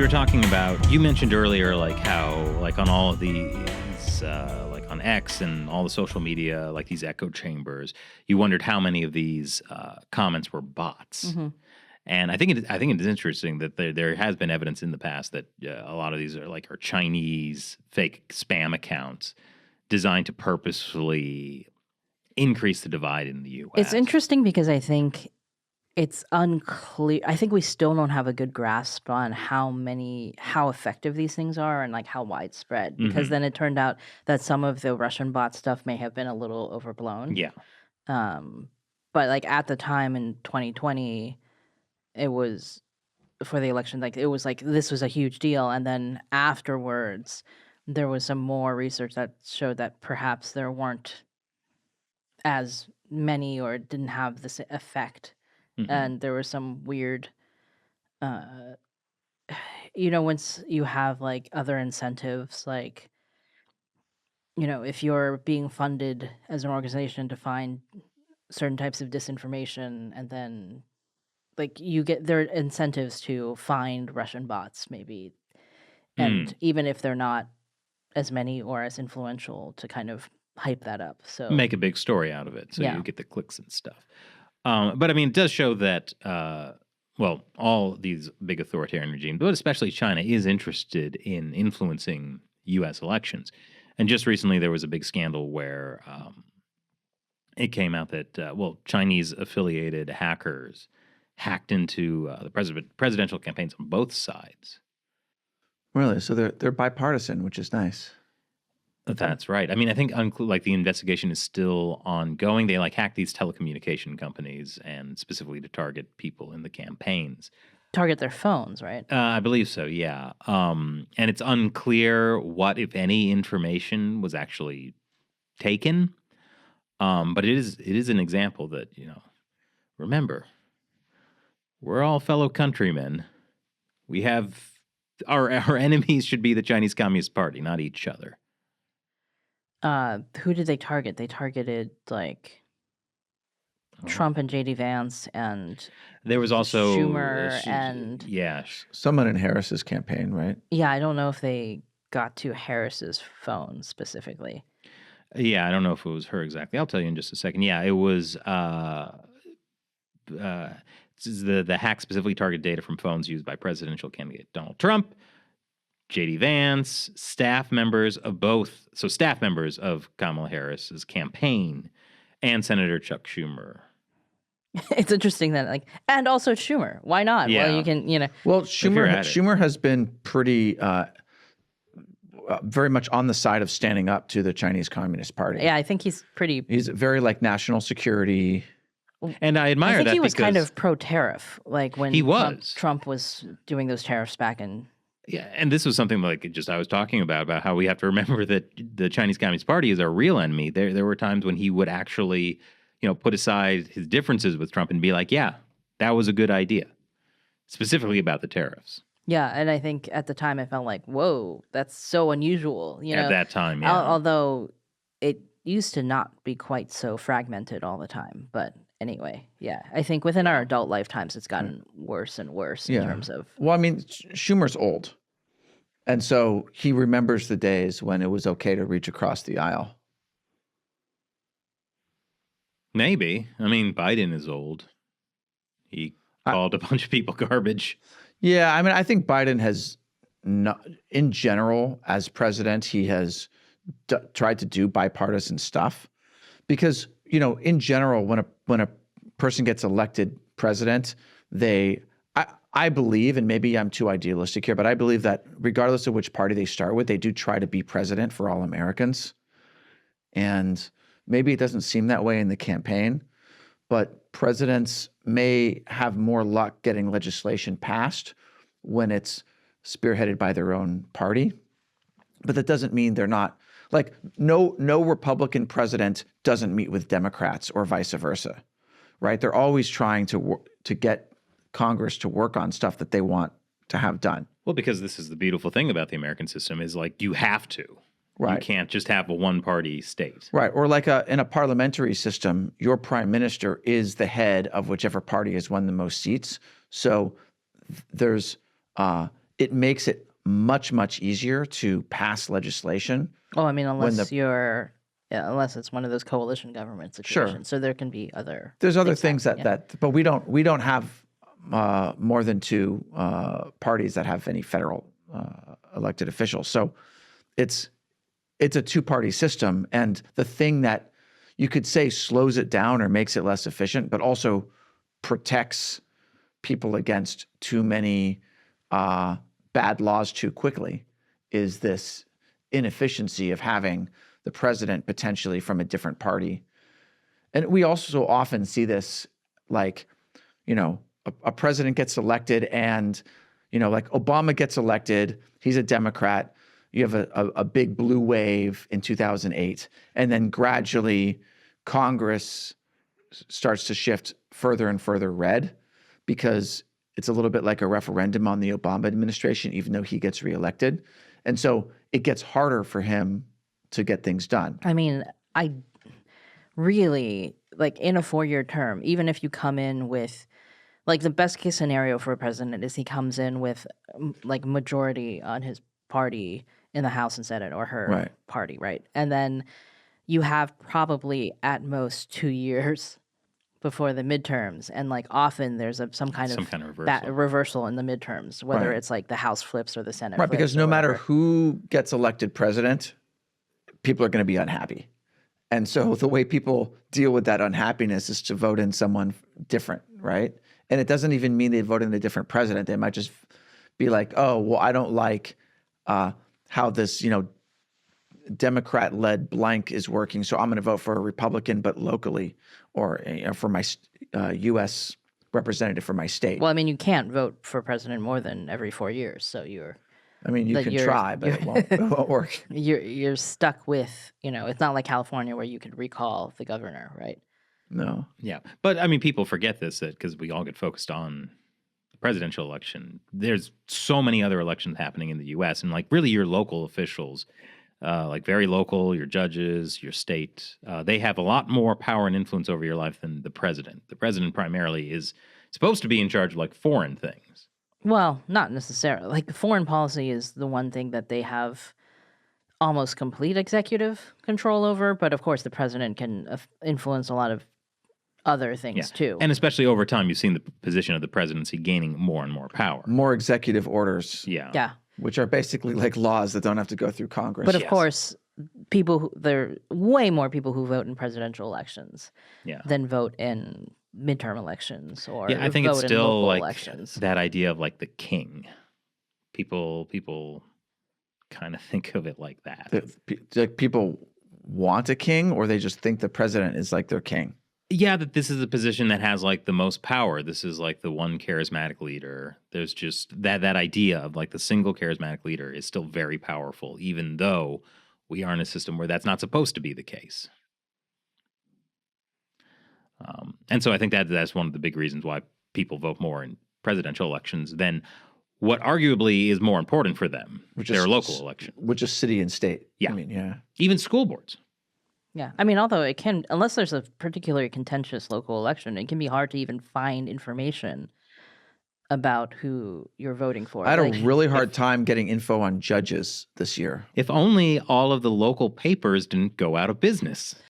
talking about, you mentioned earlier, like how, like on all of these, like on X and all the social media, like these echo chambers, you wondered how many of these comments were bots. Mm-hmm. And I think it is interesting that there has been evidence in the past that a lot of these are Chinese fake spam accounts designed to purposefully increase the divide in the U.S. It's interesting because I think it's unclear. I think we still don't have a good grasp on how effective these things are and like how widespread. Because then it turned out that some of the Russian bot stuff may have been a little overblown. Yeah. But like at the time in 2020, it was for the election. Like it was like this was a huge deal, and then afterwards, there was some more research that showed that perhaps there weren't as many or didn't have this effect. And there was some weird, once you have like other incentives, like, if you're being funded as an organization to find certain types of disinformation, and then like you get their incentives to find Russian bots, maybe, and even if they're not as many or as influential, to kind of hype that up. So make a big story out of it, so Yeah. you get the clicks and stuff. But I mean, it does show that, all these big authoritarian regimes, but especially China, is interested in influencing U.S. elections. And just recently, there was a big scandal where it came out that, Chinese-affiliated hackers hacked into the presidential campaigns on both sides. Really? So they're bipartisan, which is nice. That's right. I mean, I think the investigation is still ongoing. They hack these telecommunication companies and specifically to target people in the campaigns. Target their phones, right? I believe so, yeah. And it's unclear what, if any, information was actually taken. But it is an example that, remember, we're all fellow countrymen. We have our enemies should be the Chinese Communist Party, not each other. Who did they target? They targeted Trump and JD Vance, and there was also Schumer and someone in Harris's campaign, right? Yeah, I don't know if they got to Harris's phone specifically. Yeah, I don't know if it was her exactly. I'll tell you in just a second. Yeah, it was the hack specifically targeted data from phones used by presidential candidate Donald Trump, J.D. Vance, staff members of Kamala Harris's campaign, and Senator Chuck Schumer. It's interesting that, and also Schumer. Why not? Yeah. Well, you can, Well, Schumer has been pretty, very much on the side of standing up to the Chinese Communist Party. Yeah, I think he's very national security. And I admire that. I think he was kind of pro-tariff, when Trump was doing those tariffs back in. Yeah, and this was something I was talking about how we have to remember that the Chinese Communist Party is our real enemy. There were times when he would actually, put aside his differences with Trump and be like, yeah, that was a good idea, specifically about the tariffs. Yeah, and I think at the time I felt like, whoa, that's so unusual. At that time, yeah. Although it used to not be quite so fragmented all the time. But anyway, yeah, I think within our adult lifetimes, it's gotten worse and worse in terms of. Well, I mean, Schumer's old. And so he remembers the days when it was okay to reach across the aisle. Maybe. I mean, Biden is old. He called a bunch of people garbage. Yeah, I mean, I think Biden has, in general, as president, he has tried to do bipartisan stuff. Because, in general, when a person gets elected president, I believe, and maybe I'm too idealistic here, but I believe that regardless of which party they start with, they do try to be president for all Americans. And maybe it doesn't seem that way in the campaign, but presidents may have more luck getting legislation passed when it's spearheaded by their own party. But that doesn't mean they're not, no Republican president doesn't meet with Democrats or vice versa, right? They're always trying to get Congress to work on stuff that they want to have done. Well, because this is the beautiful thing about the American system is you have to. Right. You can't just have a one-party state. Right. Or in a parliamentary system, your prime minister is the head of whichever party has won the most seats. So there's it makes it much, much easier to pass legislation. Oh, I mean, When unless unless it's one of those coalition government situations. So there can be other. There's other things things happening, but we don't have more than two parties that have any federal elected officials. So it's a two-party system, and the thing that you could say slows it down or makes it less efficient, but also protects people against too many bad laws too quickly, is this inefficiency of having the president potentially from a different party. And we also often see this, like, a president gets elected and, like Obama gets elected, he's a Democrat. You have a big blue wave in 2008, and then gradually Congress starts to shift further and further red, because it's a little bit like a referendum on the Obama administration, even though he gets reelected. And so it gets harder for him to get things done. I mean, I really, like, in a 4-year term, even if you come in with, like, the best case scenario for a president is he comes in with, like, majority on his party in the House and Senate, or her party, right? And then you have probably at most 2 years before the midterms, and like often there's some kind of reversal in the midterms, whether it's like the House flips or the Senate flips. Right, because no matter who gets elected president, people are going to be unhappy. And so the way people deal with that unhappiness is to vote in someone different, right? And it doesn't even mean they vote in a different president. They might just be like, oh, well, I don't like how this, Democrat-led blank is working, so I'm going to vote for a Republican, but locally, or for my U.S. representative for my state. Well, I mean, you can't vote for president more than every 4 years, so you can try, but it won't work. You're stuck with, it's not like California where you could recall the governor, right? No. Yeah, but I mean, people forget this, because we all get focused on the presidential election. There's so many other elections happening in the U.S., and like really your local officials, like very local, your judges, your state, they have a lot more power and influence over your life than the president. The president primarily is supposed to be in charge of like foreign things. Well, not necessarily. Like, foreign policy is the one thing that they have almost complete executive control over, but of course the president can influence a lot of other things too. And especially over time, you've seen the position of the presidency gaining more and more power. More executive orders. Yeah. Which are basically like laws that don't have to go through Congress. But of course, there are way more people who vote in presidential elections than vote in midterm elections or I think vote it's in still local like elections. That idea of like the king. People kind of think of it like that. Like people want a king, or they just think the president is like their king? Yeah, that this is a position that has like the most power. This is like the one charismatic leader. There's just that idea of like the single charismatic leader is still very powerful, even though we are in a system where that's not supposed to be the case. And so I think that's one of the big reasons why people vote more in presidential elections than what arguably is more important for them, their local election. Which is city and state. Yeah. I mean, Even school boards. Yeah. I mean, although it can, unless there's a particularly contentious local election, it can be hard to even find information about who you're voting for. I had a really hard time getting info on judges this year. If only all of the local papers didn't go out of business.